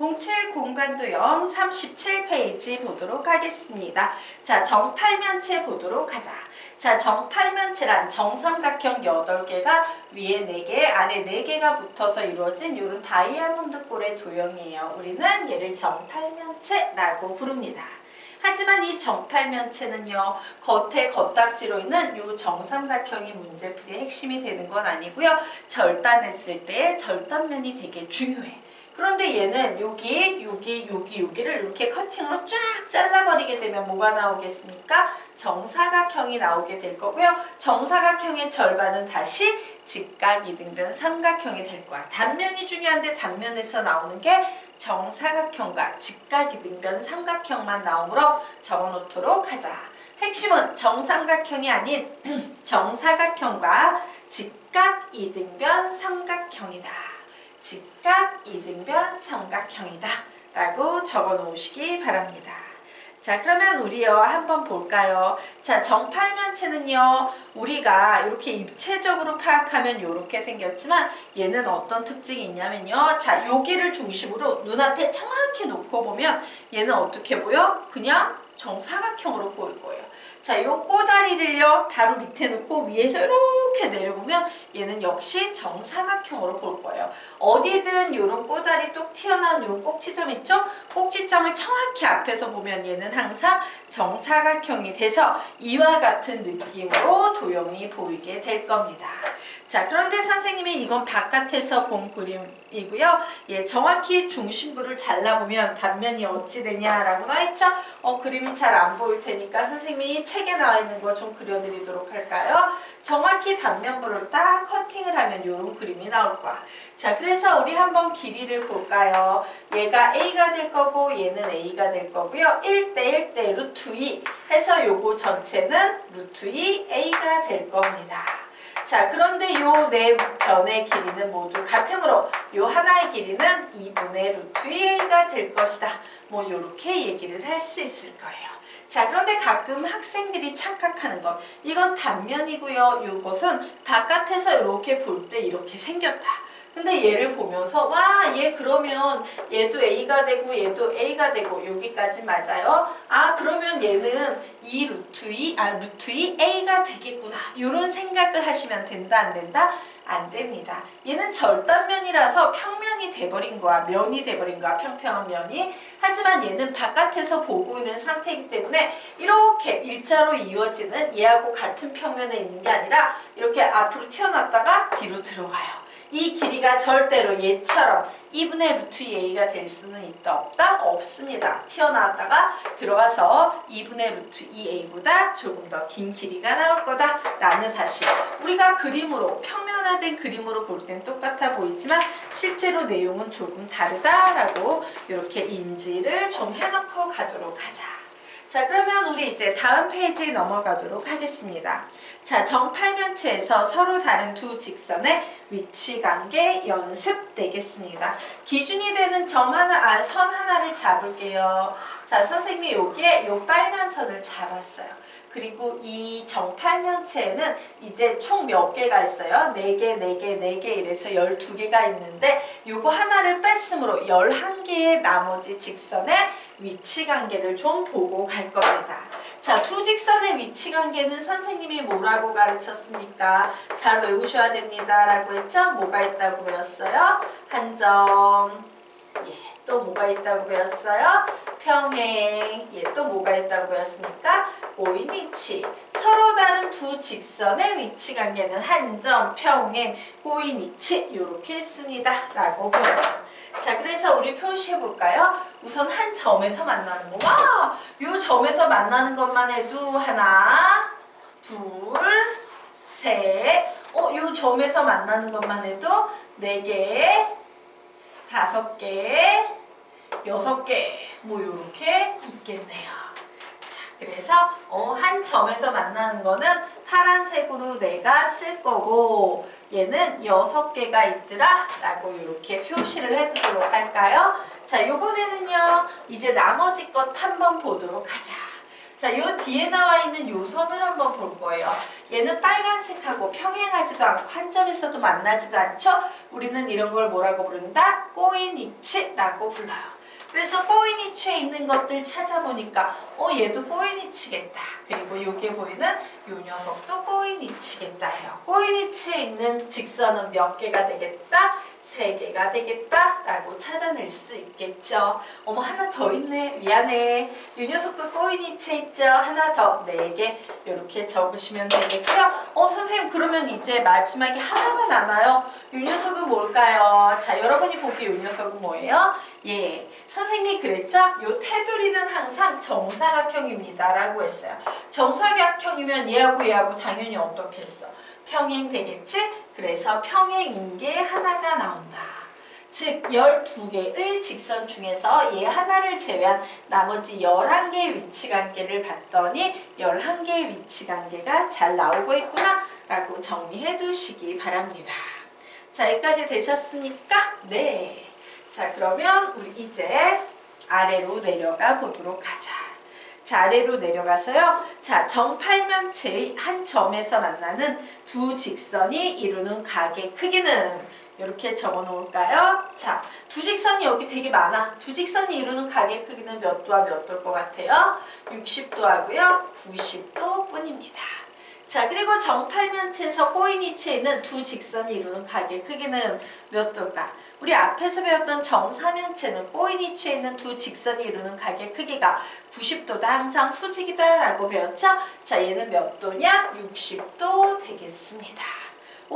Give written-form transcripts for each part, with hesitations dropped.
07 공간도형 37페이지 보도록 하겠습니다. 자, 정팔면체 보도록 하자. 자, 정팔면체란 정삼각형 8개가 위에 4개, 아래 4개가 붙어서 이루어진 이런 다이아몬드 꼴의 도형이에요. 우리는 얘를 정팔면체라고 부릅니다. 하지만 이 정팔면체는요, 겉에 겉딱지로 있는 이 정삼각형이 문제풀이의 핵심이 되는 건 아니고요. 절단했을 때 절단면이 되게 중요해. 그런데 얘는 여기를 이렇게 커팅으로 쫙 잘라버리게 되면 뭐가 나오겠습니까? 정사각형이 나오게 될 거고요. 정사각형의 절반은 다시 직각, 이등변, 삼각형이 될 거야. 단면이 중요한데 단면에서 나오는 게 정사각형과 직각, 이등변, 삼각형만 나오므로 적어놓도록 하자. 핵심은 정삼각형이 아닌 정사각형과 직각, 이등변, 삼각형이다. 직각, 이등변, 삼각형이다 라고 적어 놓으시기 바랍니다. 자, 그러면 우리요 한번 볼까요? 자, 정팔면체는요 우리가 이렇게 입체적으로 파악하면 이렇게 생겼지만 얘는 어떤 특징이 있냐면요, 자, 여기를 중심으로 눈앞에 정확히 놓고 보면 얘는 어떻게 보여? 그냥 정사각형으로 보일 거예요. 자, 요 꼬다리를요 바로 밑에 놓고 위에서 이렇게 내려보면 얘는 역시 정사각형으로 볼 거예요. 어디든 요런 꼬다리 똑 튀어나온 요 꼭지점 있죠? 꼭지점을 정확히 앞에서 보면 얘는 항상 정사각형이 돼서 이와 같은 느낌으로 도형이 보이게 될 겁니다. 자, 그런데 선생님이 이건 바깥에서 본 그림이고요. 예, 정확히 중심부를 잘라보면 단면이 어찌 되냐라고 나와있죠? 그림이 잘 안 보일 테니까 선생님이 책에 나와 있는 거 좀 그려드리도록 할까요? 정확히 단면부를 딱 커팅을 하면 이런 그림이 나올 거야. 자, 그래서 우리 한번 길이를 볼까요? 얘가 A가 될 거고 얘는 A가 될 거고요. 1대 1대 루트 2 해서 요거 전체는 루트 2 A가 될 겁니다. 자, 그런데 요 네 변의 길이는 모두 같으므로 요 하나의 길이는 2분의 루트 2A가 될 것이다. 뭐 요렇게 얘기를 할 수 있을 거예요. 자, 그런데 가끔 학생들이 착각하는 것, 이건 단면이고요. 요것은 바깥에서 이렇게 볼 때 이렇게 생겼다. 근데 얘를 보면서 와, 얘 그러면 얘도 A가 되고 얘도 A가 되고 여기까지 맞아요? 아, 그러면 얘는 이 루트 2 A가 되겠구나. 이런 생각을 하시면 된다, 안 된다? 안 됩니다. 얘는 절단면이라서 평면이 돼버린 거야. 면이 돼버린 거야. 평평한 면이. 하지만 얘는 바깥에서 보고 있는 상태이기 때문에 이렇게 일자로 이어지는 얘하고 같은 평면에 있는 게 아니라 이렇게 앞으로 튀어나왔다가 뒤로 들어가요. 이 길이가 절대로 얘처럼 2분의 루트 2A가 될 수는 있다, 없다? 없습니다. 튀어나왔다가 들어가서 2분의 루트 2A보다 조금 더 긴 길이가 나올 거다 라는 사실. 우리가 그림으로, 평면화된 그림으로 볼 땐 똑같아 보이지만 실제로 내용은 조금 다르다라고 이렇게 인지를 좀 해놓고 가도록 하자. 자, 그러면 우리 이제 다음 페이지 넘어가도록 하겠습니다. 자, 정팔면체에서 서로 다른 두 직선의 위치 관계 연습 되겠습니다. 기준이 되는 선 하나를 잡을게요. 자, 선생님이 여기에 요 빨간 선을 잡았어요. 그리고 이 정팔면체에는 이제 총 몇 개가 있어요? 4개, 4개, 4개 이래서 12개가 있는데 요거 하나를 뺐으므로 11개의 나머지 직선의 위치 관계를 좀 보고 갈 겁니다. 자, 두 직선의 위치 관계는 선생님이 뭐라고 가르쳤습니까? 잘 외우셔야 됩니다 라고 했죠? 뭐가 있다고 배웠어요? 한 점. 예, 또 뭐가 있다고 배웠어요? 평행. 예, 또 뭐가 있다고 배웠습니까? 모인 위치. 서로 다른 두 직선의 위치 관계는 한 점, 평행, 고인 위치 이렇게 했습니다 라고 배웠죠. 자, 그래서 우리 표시해 볼까요? 우선 한 점에서 만나는 거. 와! 요 점에서 만나는 것만 해도 하나, 둘, 셋. 요 점에서 만나는 것만 해도 4개, 5개, 6개. 뭐 요렇게 있겠네요. 자, 그래서 한 점에서 만나는 거는 파란색으로 내가 쓸 거고 얘는 6개가 있더라 라고 이렇게 표시를 해두도록 할까요? 자, 요번에는요 이제 나머지 것 한번 보도록 하자. 자, 요 뒤에 나와 있는 요 선을 한번 볼 거예요. 얘는 빨간색하고 평행하지도 않고 한 점에서도 만나지도 않죠? 우리는 이런 걸 뭐라고 부른다? 꼬인위치라고 불러요. 그래서 꼬인위치에 있는 것들 찾아보니까 얘도 꼬인위치겠다. 그리고 여기에 보이는 요 녀석도 꼬인위치겠다 해요. 꼬인위치에 있는 직선은 몇 개가 되겠다? 3개가 되겠다 라고 찾아낼 수 있겠죠. 어머, 하나 더 있네. 미안해. 이 녀석도 꼬인위치에 있죠. 하나 더, 4개. 이렇게 적으시면 되겠고요. 선생님, 그러면 이제 마지막에 하나가 남아요. 이 녀석은 뭘까요? 자, 여러분이 보기에 이 녀석은 뭐예요? 예, 선생님이 그랬죠? 요 테두리는 항상 정사각형입니다 라고 했어요. 정사각형이면 얘하고 당연히 어떻겠어? 평행 되겠지? 그래서 평행인 게 하나가 나온다. 즉 12개의 직선 중에서 얘 하나를 제외한 나머지 11개의 위치관계를 봤더니 11개의 위치관계가 잘 나오고 있구나 라고 정리해 두시기 바랍니다. 자, 여기까지 되셨습니까? 네. 자, 그러면 우리 이제 아래로 내려가 보도록 하자. 자, 아래로 내려가서요. 자, 정팔면체의 한 점에서 만나는 두 직선이 이루는 각의 크기는 이렇게 적어 놓을까요? 자, 두 직선이 여기 되게 많아. 두 직선이 이루는 각의 크기는 몇 도와 몇 도일 것 같아요? 60도 하고요. 90도 뿐입니다. 자, 그리고 정팔면체에서 꼬인위치에 있는 두 직선이 이루는 각의 크기는 몇 도일까? 우리 앞에서 배웠던 정사면체는 꼬인위치에 있는 두 직선이 이루는 각의 크기가 90도다. 항상 수직이다 라고 배웠죠? 자, 얘는 몇 도냐? 60도 되겠습니다.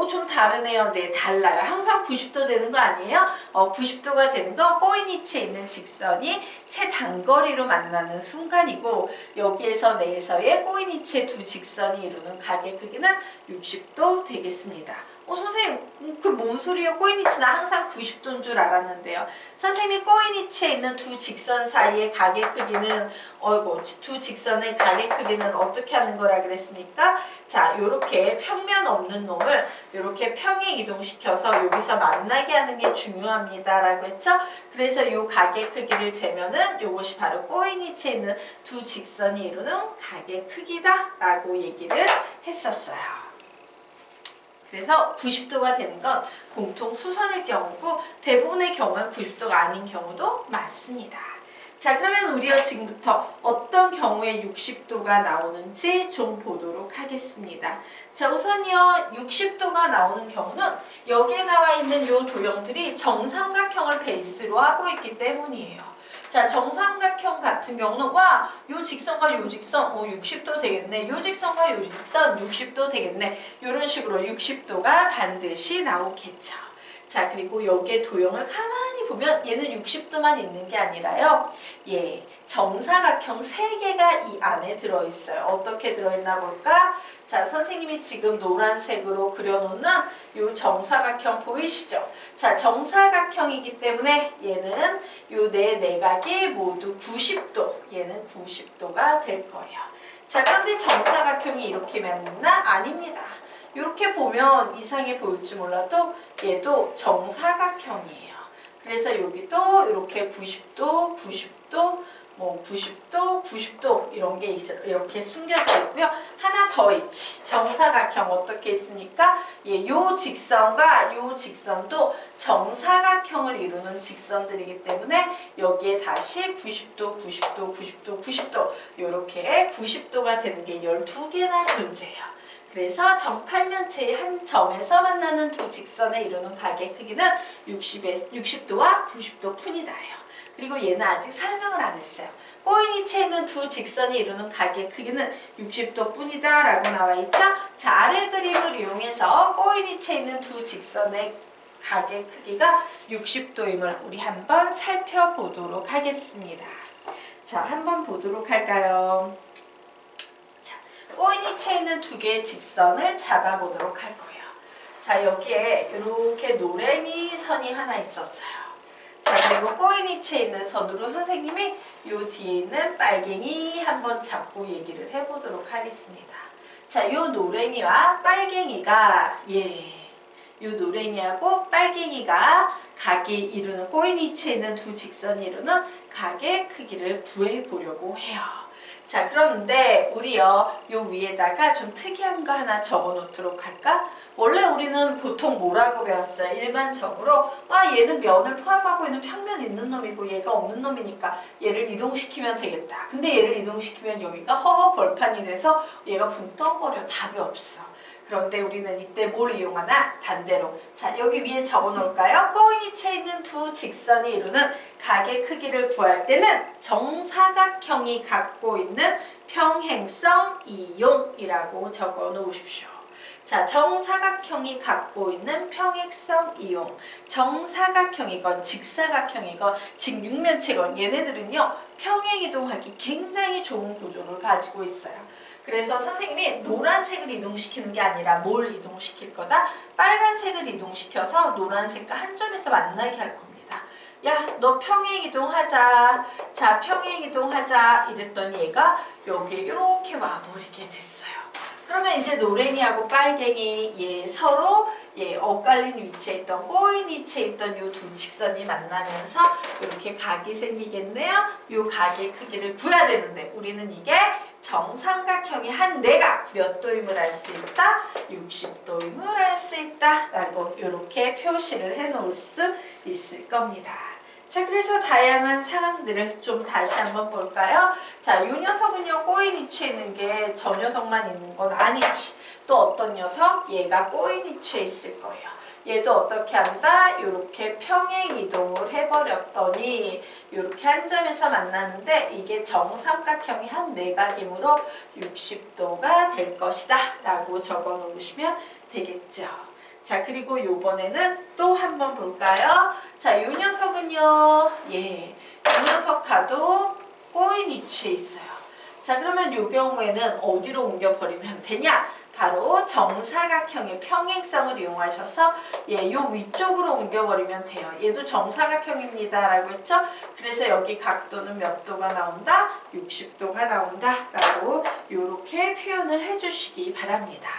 좀 다르네요. 네, 달라요. 항상 90도 되는 거 아니에요? 90도가 되는 건 꼬인위치에 있는 직선이 최단거리로 만나는 순간이고 여기에서 내에서의 꼬인위치의 두 직선이 이루는 각의 크기는 60도 되겠습니다. 선생님, 그 뭔 소리예요? 꼬인위치는 항상 90도인 줄 알았는데요. 선생님이 꼬인위치에 있는 두 직선 사이의 각의 크기는 두 직선의 각의 크기는 어떻게 하는 거라 그랬습니까? 자, 요렇게 평면 없는 놈을 요렇게 평행 이동시켜서 여기서 만나게 하는 게 중요합니다 라고 했죠? 그래서 요 각의 크기를 재면은 요것이 바로 꼬인위치에 있는 두 직선이 이루는 각의 크기다 라고 얘기를 했었어요. 그래서 90도가 되는 건 공통 수선일 경우고 대부분의 경우는 90도가 아닌 경우도 많습니다. 자, 그러면 우리가 지금부터 어떤 경우에 60도가 나오는지 좀 보도록 하겠습니다. 자, 우선요 60도가 나오는 경우는 여기에 나와 있는 이 도형들이 정삼각형을 베이스로 하고 있기 때문이에요. 자, 정삼각형 같은 경우는 요 직선과 요 직선 60도 되겠네. 요 직선과 요 직선 60도 되겠네. 이런 식으로 60도가 반드시 나오겠죠. 자, 그리고 여기에 도형을 가만히 보면 얘는 60도만 있는 게 아니라요. 정사각형 3개가 이 안에 들어있어요. 어떻게 들어있나 볼까? 자, 선생님이 지금 노란색으로 그려놓는 요 정사각형 보이시죠? 자, 정사각형이기 때문에 얘는 요 네 내각이 모두 90도, 얘는 90도가 될 거예요. 자, 그런데 정사각형이 이렇게 맞나? 아닙니다. 이렇게 보면 이상해 보일지 몰라도 얘도 정사각형이에요. 그래서 여기도 이렇게 90도, 90도, 90도, 90도 이런 게 이렇게 숨겨져 있고요. 하나 더 있지. 정사각형 어떻게 있습니까? 요 직선과 요 직선도 정사각형을 이루는 직선들이기 때문에 여기에 다시 90도, 90도, 90도, 90도 이렇게 90도가 되는 게 12개나 존재해요. 그래서 정팔면체의 한 점에서 만나는 두 직선을 이루는 각의 크기는 60도와 90도 뿐이다요. 그리고 얘는 아직 설명을 안 했어요. 꼬인위치에 있는 두 직선이 이루는 각의 크기는 60도 뿐이다 라고 나와 있죠? 자, 아래 그림을 이용해서 꼬인위치에 있는 두 직선의 각의 크기가 60도임을 우리 한번 살펴보도록 하겠습니다. 자, 한번 보도록 할까요? 꼬인위치에 있는 두 개의 직선을 잡아보도록 할 거예요. 자, 여기에 이렇게 노랭이 선이 하나 있었어요. 자, 그리고 꼬인위치에 있는 선으로 선생님이 요 뒤에 있는 빨갱이 한번 잡고 얘기를 해보도록 하겠습니다. 자, 요 노랭이와 빨갱이가 요 노랭이하고 빨갱이가 각이 이루는 꼬인위치에 있는 두 직선이 이루는 각의 크기를 구해보려고 해요. 자, 그런데 우리요, 요 위에다가 좀 특이한 거 하나 적어 놓도록 할까? 원래 우리는 보통 뭐라고 배웠어요? 일반적으로 얘는 면을 포함하고 있는 평면 있는 놈이고 얘가 없는 놈이니까 얘를 이동시키면 되겠다. 근데 얘를 이동시키면 여기가 허허 벌판이 돼서 얘가 붕 떠버려. 답이 없어. 그런데 우리는 이때 뭘 이용하나? 반대로. 자, 여기 위에 적어 놓을까요? 꼬인이치에 있는 두 직선이 이루는 각의 크기를 구할 때는 정사각형이 갖고 있는 평행성 이용이라고 적어 놓으십시오. 자, 정사각형이 갖고 있는 평행성 이용. 정사각형이건 직사각형이건 직육면체건 얘네들은요, 평행이동하기 굉장히 좋은 구조를 가지고 있어요. 그래서 선생님이 노란색을 이동시키는 게 아니라 뭘 이동시킬 거다? 빨간색을 이동시켜서 노란색과 한 점에서 만나게 할 겁니다. 야, 너 평행이동하자. 자, 평행이동하자. 이랬더니 얘가 여기에 이렇게 와버리게 됐어요. 그러면 이제 노랭이하고 빨갱이 서로 엇갈린 위치에 있던 꼬인 위치에 있던 요 두 직선이 만나면서 이렇게 각이 생기겠네요. 요 각의 크기를 구해야 되는데 우리는 이게 정삼각형의 한 내각 몇 도임을 알 수 있다? 60도임을 알 수 있다 라고 이렇게 표시를 해 놓을 수 있을 겁니다. 자, 그래서 다양한 상황들을 좀 다시 한번 볼까요? 자, 이 녀석은요, 꼬인 위치에 있는 게 저 녀석만 있는 건 아니지. 또 어떤 녀석? 얘가 꼬인 위치에 있을 거예요. 얘도 어떻게 한다? 이렇게 평행 이동을 해버렸더니 이렇게 한 점에서 만났는데 이게 정삼각형이 한 내각이므로 60도가 될 것이다 라고 적어 놓으시면 되겠죠. 자, 그리고 요번에는 또 한번 볼까요? 자, 요 녀석은요, 이 녀석하고 꼬인 위치에 있어요. 자, 그러면 요 경우에는 어디로 옮겨버리면 되냐? 바로 정사각형의 평행성을 이용하셔서 요 위쪽으로 옮겨버리면 돼요. 얘도 정사각형입니다 라고 했죠? 그래서 여기 각도는 몇 도가 나온다? 60도가 나온다 라고 요렇게 표현을 해주시기 바랍니다.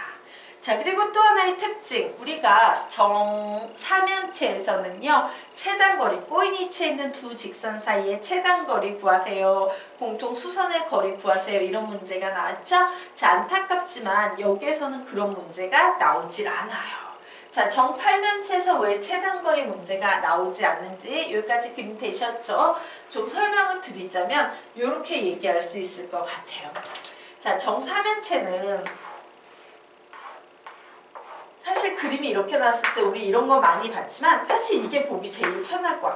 자, 그리고 또 하나의 특징, 우리가 정사면체에서는요, 최단거리, 꼬인 위치에 있는 두 직선 사이의 최단거리 구하세요, 공통 수선의 거리 구하세요, 이런 문제가 나왔죠? 자, 안타깝지만 여기에서는 그런 문제가 나오질 않아요. 자, 정팔면체에서 왜 최단거리 문제가 나오지 않는지 여기까지 그림 되셨죠? 좀 설명을 드리자면 이렇게 얘기할 수 있을 것 같아요. 자, 정사면체는 사실 그림이 이렇게 나왔을 때 우리 이런 거 많이 봤지만 사실 이게 보기 제일 편할 거야.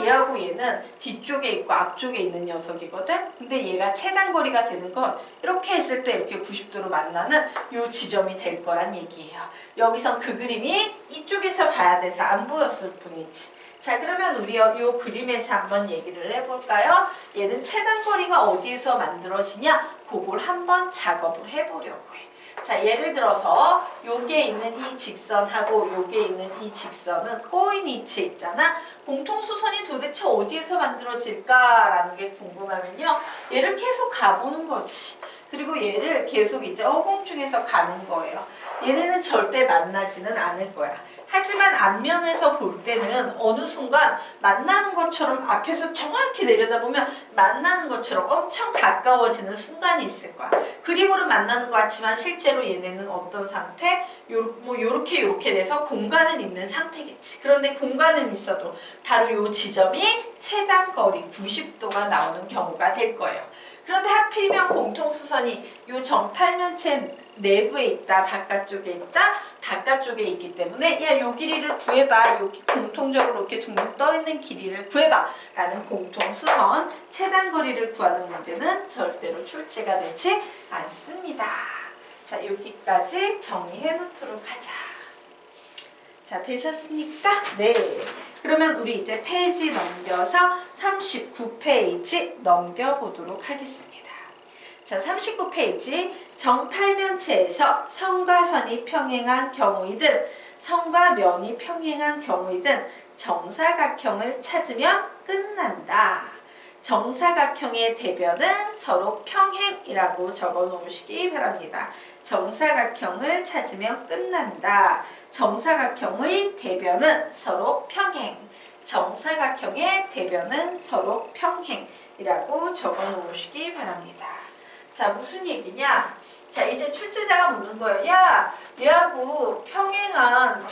얘하고 얘는 뒤쪽에 있고 앞쪽에 있는 녀석이거든. 근데 얘가 최단거리가 되는 건 이렇게 했을 때 이렇게 90도로 만나는 요 지점이 될 거란 얘기예요. 여기선 그 그림이 이쪽에서 봐야 돼서 안 보였을 뿐이지. 자, 그러면 우리 요 그림에서 한번 얘기를 해볼까요? 얘는 최단거리가 어디에서 만들어지냐? 그걸 한번 작업을 해보려고 해. 자, 예를 들어서 요게 있는 이 직선하고 요게 있는 이 직선은 꼬인 위치에 있잖아. 공통수선이 도대체 어디에서 만들어질까라는 게 궁금하면요, 얘를 계속 가보는 거지. 그리고 얘를 계속 이제 허공중에서 가는 거예요. 얘네는 절대 만나지는 않을 거야. 하지만 앞면에서 볼 때는 어느 순간 만나는 것처럼 앞에서 정확히 내려다보면 만나는 것처럼 엄청 가까워지는 순간이 있을 거야. 그림으로 만나는 것 같지만 실제로 얘네는 어떤 상태? 요렇게 돼서 공간은 있는 상태겠지. 그런데 공간은 있어도 바로 요 지점이 최단거리 90도가 나오는 경우가 될 거예요. 그런데 하필이면 공통수선이 요 정팔면체 내부에 있다, 바깥쪽에 있다, 바깥쪽에 있기 때문에 야, 요 길이를 구해봐, 여기 공통적으로 이렇게 둥둥 떠있는 길이를 구해봐 라는 공통수선 최단거리를 구하는 문제는 절대로 출제가 되지 않습니다. 자, 여기까지 정리해 놓도록 하자. 자, 되셨습니까? 네. 그러면 우리 이제 페이지 넘겨서 39페이지 넘겨보도록 하겠습니다. 자, 39페이지 정팔면체에서 선과 선이 평행한 경우이든 선과 면이 평행한 경우이든 정사각형을 찾으면 끝난다. 정사각형의 대변은 서로 평행이라고 적어 놓으시기 바랍니다. 정사각형을 찾으면 끝난다. 정사각형의 대변은 서로 평행. 정사각형의 대변은 서로 평행이라고 적어 놓으시기 바랍니다. 자, 무슨 얘기냐? 자, 이제 출제자가 묻는 거예요. 야, 얘하고 평행한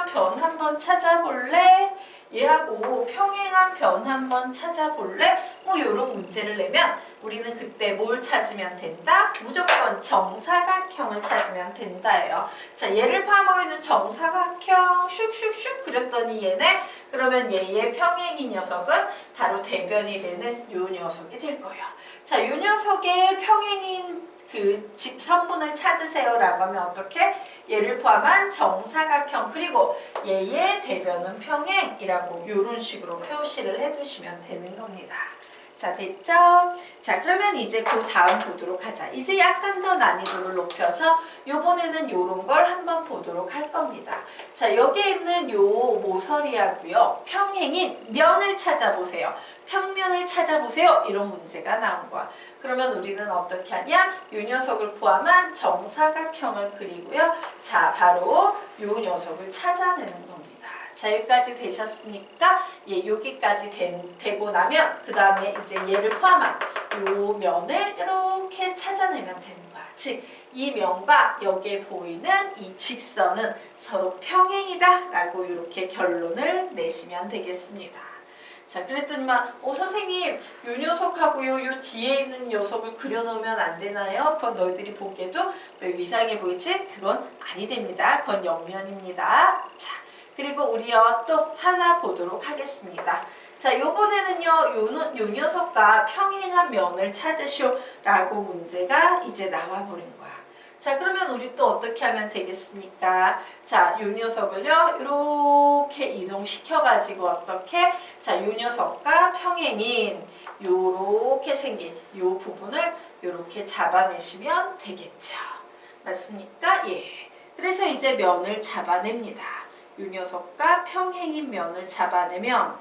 변 한번 찾아볼래? 얘하고 평행한 변 한번 찾아볼래? 뭐 요런 문제를 내면 우리는 그때 뭘 찾으면 된다? 무조건 정사각형을 찾으면 된다예요. 자, 얘를 포함하고 있는 정사각형 슉슉슉 그렸더니 얘네 그러면 얘의 평행인 녀석은 바로 대변이 되는 요 녀석이 될 거예요. 자, 요 녀석의 평행인 그 직선분을 찾으세요 라고 하면 어떻게? 얘를 포함한 정사각형 그리고 얘의 대변은 평행이라고 이런 식으로 표시를 해두시면 되는 겁니다. 자, 됐죠? 자, 그러면 이제 그 다음 보도록 하자. 이제 약간 더 난이도를 높여서 요번에는 요런 걸 한번 보도록 할 겁니다. 자, 여기에 있는 요 모서리하고요. 평행인 면을 찾아보세요. 평면을 찾아보세요. 이런 문제가 나온 거야. 그러면 우리는 어떻게 하냐? 요 녀석을 포함한 정사각형을 그리고요. 자, 바로 요 녀석을 찾아내는 겁니다. 자, 여기까지 되셨으니까 여기까지 되고 나면 그 다음에 이제 얘를 포함한 요 면을 이렇게 찾아내면 되는 거야. 즉, 이 면과 여기에 보이는 이 직선은 서로 평행이다 라고 이렇게 결론을 내시면 되겠습니다. 자, 그랬더니만 선생님 요 녀석하고요 요 뒤에 있는 녀석을 그려놓으면 안 되나요? 그건 너희들이 보기에도 왜 이상해 보이지? 그건 아니 됩니다. 그건 옆면입니다. 자, 그리고 우리요 또 하나 보도록 하겠습니다. 자, 요번에는요 요 녀석과 평행한 면을 찾으시오 라고 문제가 이제 나와버린 거야. 자, 그러면 우리 또 어떻게 하면 되겠습니까? 자, 요 녀석을요 이렇게 이동시켜가지고 어떻게? 자, 요 녀석과 평행인 요렇게 생긴 요 부분을 요렇게 잡아내시면 되겠죠. 맞습니까? 예. 그래서 이제 면을 잡아냅니다. 요 녀석과 평행인 면을 잡아내면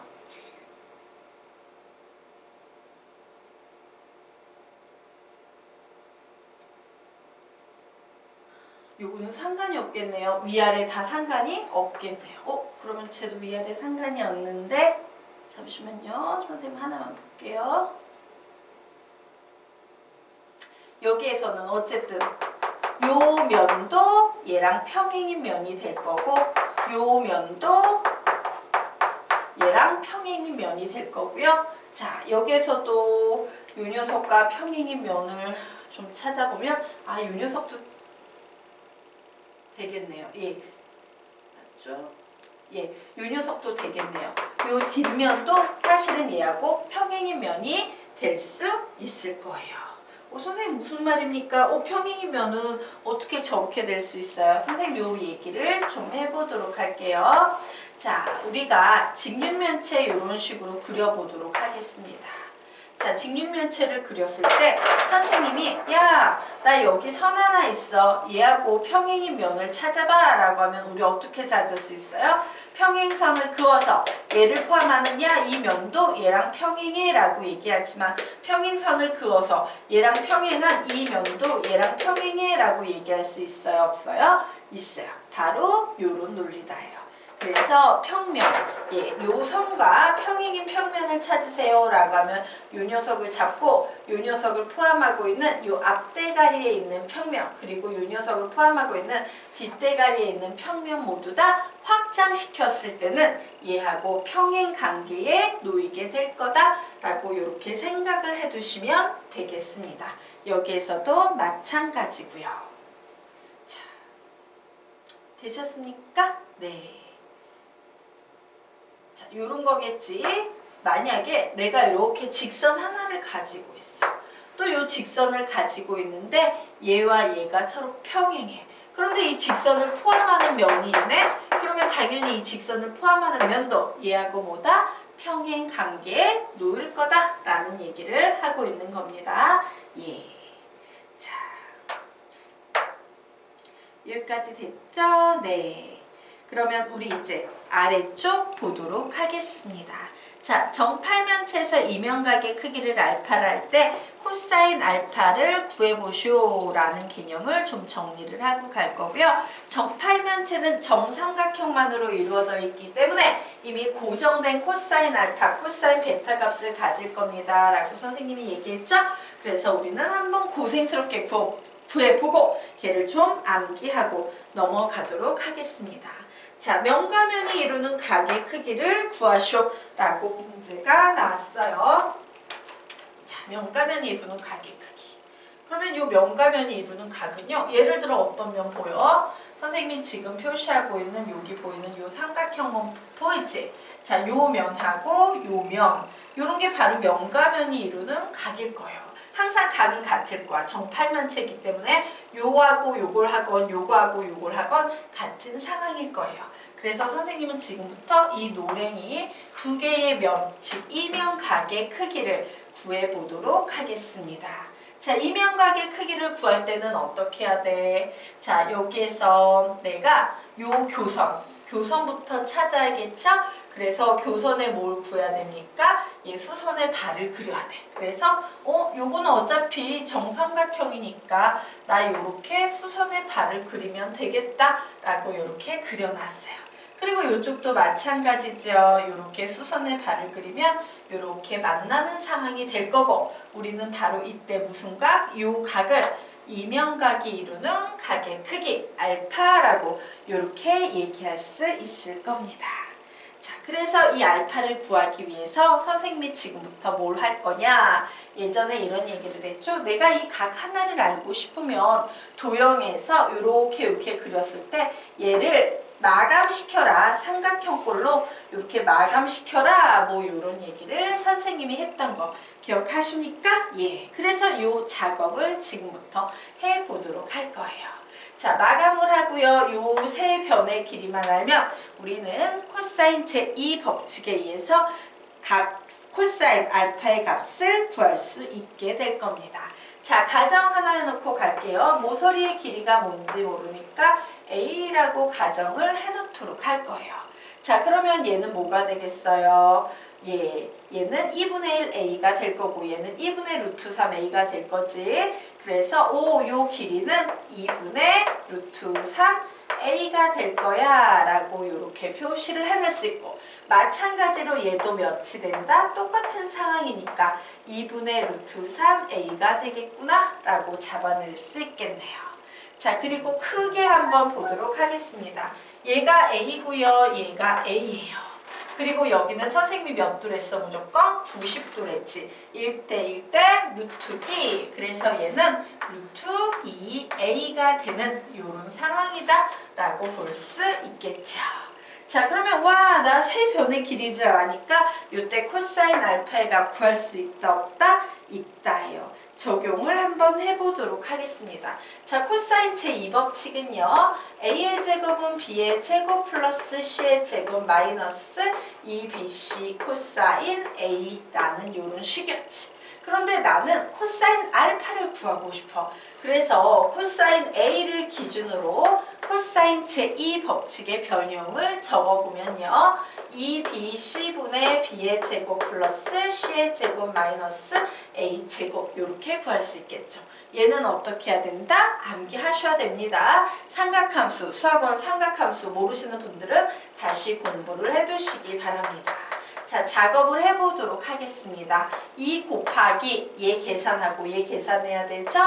요거는 상관이 없겠네요. 위아래 다 상관이 없겠네요. 그러면 쟤도 위아래 상관이 없는데 잠시만요. 선생님 하나만 볼게요. 여기에서는 어쨌든 요 면도 얘랑 평행인 면이 될 거고 요 면도 얘랑 평행인 면이 될 거고요. 자, 여기에서도 요 녀석과 평행인 면을 좀 찾아보면 요 녀석도 되겠네요. 예. 맞죠? 예. 요 녀석도 되겠네요. 요 뒷면도 사실은 얘하고 평행인 면이 될 수 있을 거예요. 선생님 무슨 말입니까? 평행인 면은 어떻게 저렇게 될 수 있어요? 선생님 요 얘기를 좀 해보도록 할게요. 자, 우리가 직육면체 이런 식으로 그려보도록 하겠습니다. 자, 직육면체를 그렸을 때 선생님이 야, 나 여기 선 하나 있어. 얘하고 평행인 면을 찾아봐 라고 하면 우리 어떻게 찾을 수 있어요? 평행선을 그어서 얘를 포함하는 이 면도 얘랑 평행해 라고 얘기하지만 평행선을 그어서 얘랑 평행한 이 면도 얘랑 평행해 라고 얘기할 수 있어요? 없어요? 있어요. 바로 요런 논리다예요. 그래서 평면, 요 선과 평행인 평면을 찾으세요 라고 하면 요 녀석을 잡고 요 녀석을 포함하고 있는 요 앞대가리에 있는 평면 그리고 요 녀석을 포함하고 있는 뒷대가리에 있는 평면 모두 다 확장시켰을 때는 얘하고 평행 관계에 놓이게 될 거다 라고 이렇게 생각을 해두시면 되겠습니다. 여기에서도 마찬가지고요. 자, 되셨습니까? 네. 자, 요런 거겠지. 만약에 내가 이렇게 직선 하나를 가지고 있어. 또 요 직선을 가지고 있는데 얘와 얘가 서로 평행해. 그런데 이 직선을 포함하는 면이 있네. 그러면 당연히 이 직선을 포함하는 면도 얘하고 뭐다? 평행 관계에 놓일 거다라는 얘기를 하고 있는 겁니다. 예. 자, 여기까지 됐죠? 네. 그러면 우리 이제 아래쪽 보도록 하겠습니다. 자, 정팔면체에서 이면각의 크기를 알파를 할 때 코사인 알파를 구해보쇼라는 개념을 좀 정리를 하고 갈 거고요. 정팔면체는 정삼각형만으로 이루어져 있기 때문에 이미 고정된 코사인 알파, 코사인 베타 값을 가질 겁니다. 라고 선생님이 얘기했죠? 그래서 우리는 한번 고생스럽게 구해보고 걔를 좀 암기하고 넘어가도록 하겠습니다. 자, 면과 면이 이루는 각의 크기를 구하쇼 라고 문제가 나왔어요. 자, 면과 면이 이루는 각의 크기. 그러면 이 면과 면이 이루는 각은요. 예를 들어 어떤 면 보여? 선생님이 지금 표시하고 있는 여기 보이는 이 삼각형은 보이지? 자, 요 면하고 요 면. 요런 게 바로 면과 면이 이루는 각일 거예요. 항상 각은 같을 거야. 정팔면체이기 때문에 요하고 요걸 하건 요거하고 요걸 하건 같은 상황일 거예요. 그래서 선생님은 지금부터 이 노랭이 두 개의 면, 즉 이면각의 크기를 구해보도록 하겠습니다. 자, 이면각의 크기를 구할 때는 어떻게 해야 돼? 자, 여기에서 내가 요 교선부터 찾아야겠죠? 그래서 교선에 뭘 구해야 됩니까? 예, 수선의 발을 그려야 돼. 그래서 요거는 어차피 정삼각형이니까 나 요렇게 수선의 발을 그리면 되겠다 라고 요렇게 그려놨어요. 그리고 이쪽도 마찬가지죠. 요렇게 수선의 발을 그리면 요렇게 만나는 상황이 될 거고 우리는 바로 이때 무슨 각? 요 각을 이면각이 이루는 각의 크기 알파라고 요렇게 얘기할 수 있을 겁니다. 자, 그래서 이 알파를 구하기 위해서 선생님이 지금부터 뭘 할 거냐? 예전에 이런 얘기를 했죠. 내가 이 각 하나를 알고 싶으면 도형에서 이렇게 그렸을 때 얘를 마감시켜라. 삼각형꼴로 이렇게 마감시켜라. 뭐 이런 얘기를 선생님이 했던 거 기억하십니까? 예. 그래서 이 작업을 지금부터 해보도록 할 거예요. 자, 마감을 하고요. 요 세 변의 길이만 알면 우리는 코사인 제2 법칙에 의해서 각 코사인 알파의 값을 구할 수 있게 될 겁니다. 자, 가정 하나 해놓고 갈게요. 모서리의 길이가 뭔지 모르니까 A라고 가정을 해놓도록 할 거예요. 자, 그러면 얘는 뭐가 되겠어요? 예, 얘는 2분의 1 A가 될 거고 얘는 2분의 루트 3 A가 될 거지. 그래서 요 길이는 2분의 루트 3 A가 될 거야 라고 이렇게 표시를 해낼 수 있고 마찬가지로 얘도 몇이 된다? 똑같은 상황이니까 2분의 루트 3 A가 되겠구나 라고 잡아낼 수 있겠네요. 자, 그리고 크게 한번 보도록 하겠습니다. 얘가 A고요. 얘가 A예요. 그리고 여기는 선생님이 몇 도랬어? 무조건 90도랬지. 1대 1대 루트 2. 그래서 얘는 루트 2a가 되는 이런 상황이다 라고 볼 수 있겠죠. 자, 그러면 와, 나 세 변의 길이를 아니까 이때 코사인 알파의 값 구할 수 있다 없다? 있다예요. 적용을 한번 해보도록 하겠습니다. 자, 코사인 제2법칙은요. a의 제곱은 b의 제곱 플러스 c의 제곱 마이너스 2bc 코사인 a라는 이런 식이었지. 그런데 나는 코사인 알파를 구하고 싶어. 그래서 코사인 a를 기준으로 코사인 제2 법칙의 변형을 적어보면요. 2bc분의 b의 제곱 플러스 c의 제곱 마이너스 a 제곱 이렇게 구할 수 있겠죠. 얘는 어떻게 해야 된다? 암기하셔야 됩니다. 삼각함수, 수학원 삼각함수 모르시는 분들은 다시 공부를 해두시기 바랍니다. 자, 작업을 해보도록 하겠습니다. 2 곱하기 얘 계산하고 얘 계산해야 되죠?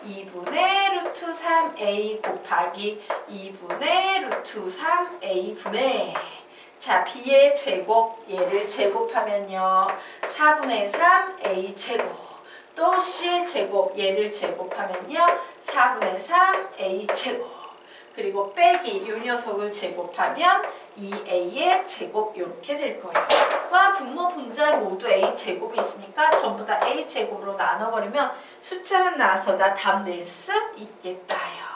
2분의 루트 3a 곱하기 2분의 루트 3a분의 자, b의 제곱 얘를 제곱하면요 4분의 3a 제곱 또 c의 제곱 얘를 제곱하면요 4분의 3a 제곱 그리고 빼기 이 녀석을 제곱하면 2a의 제곱 이렇게 될 거예요. 와, 분모 분자에 모두 a 제곱이 있으니까 전부 다 a 제곱으로 나눠버리면 숫자만 나와서 다 답 낼 수 있겠다요.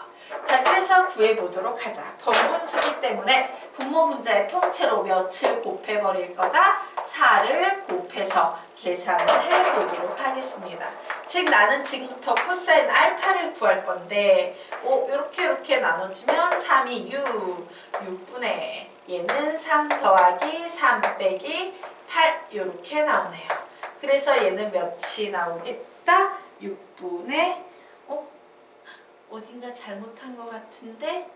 자, 그래서 구해보도록 하자. 번분수기 때문에 분모 분자의 통째로 몇을 곱해버릴 거다? 4를 곱해서 계산을 해보도록 하겠습니다. 즉 나는 지금부터 코사인 알파를 구할 건데 이렇게 나눠주면 3이 6, 6분의 얘는 3 더하기 3 빼기 8 이렇게 나오네요. 그래서 얘는 몇이 나오겠다? 6분의 어딘가 잘못한 것 같은데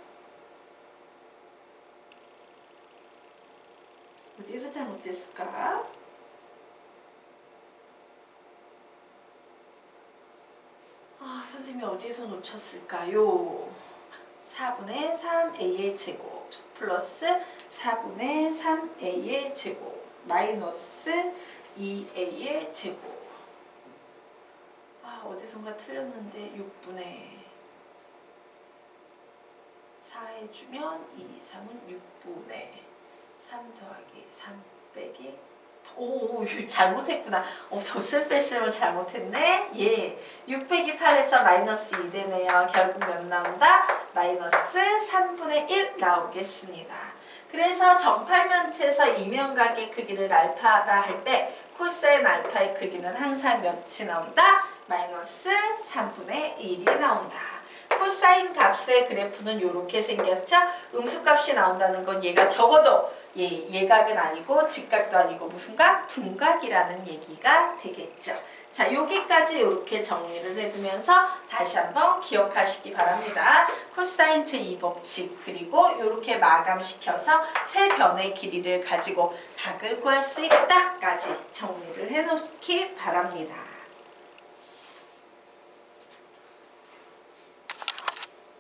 어디에서 잘못됐을까? 선생님이 어디에서 놓쳤을까요? 4분의 3a의 제곱 플러스 4분의 3a의 제곱 마이너스 2a의 제곱. 어디선가 틀렸는데 6분의 4 해주면 2, 3은 6분의 3 더하기 3 빼기 이거 잘못했구나. 덧셈 뺐으면 잘못했네. 예, 6 빼기 8에서 마이너스 2 되네요. 결국 몇 나온다? 마이너스 3분의 1 나오겠습니다. 그래서 정팔면체에서 이면각의 크기를 알파라 할 때 코사인 알파의 크기는 항상 몇이 나온다? 마이너스 3분의 1이 나온다. 코사인 값의 그래프는 이렇게 생겼죠? 음수값이 나온다는 건 얘가 적어도 예각은 아니고 직각도 아니고 무슨 각? 둔각이라는 얘기가 되겠죠. 자, 여기까지 이렇게 정리를 해두면서 다시 한번 기억하시기 바랍니다. 코사인 제2법칙 그리고 이렇게 마감시켜서 세 변의 길이를 가지고 각을 구할 수 있다까지 정리를 해놓기 바랍니다.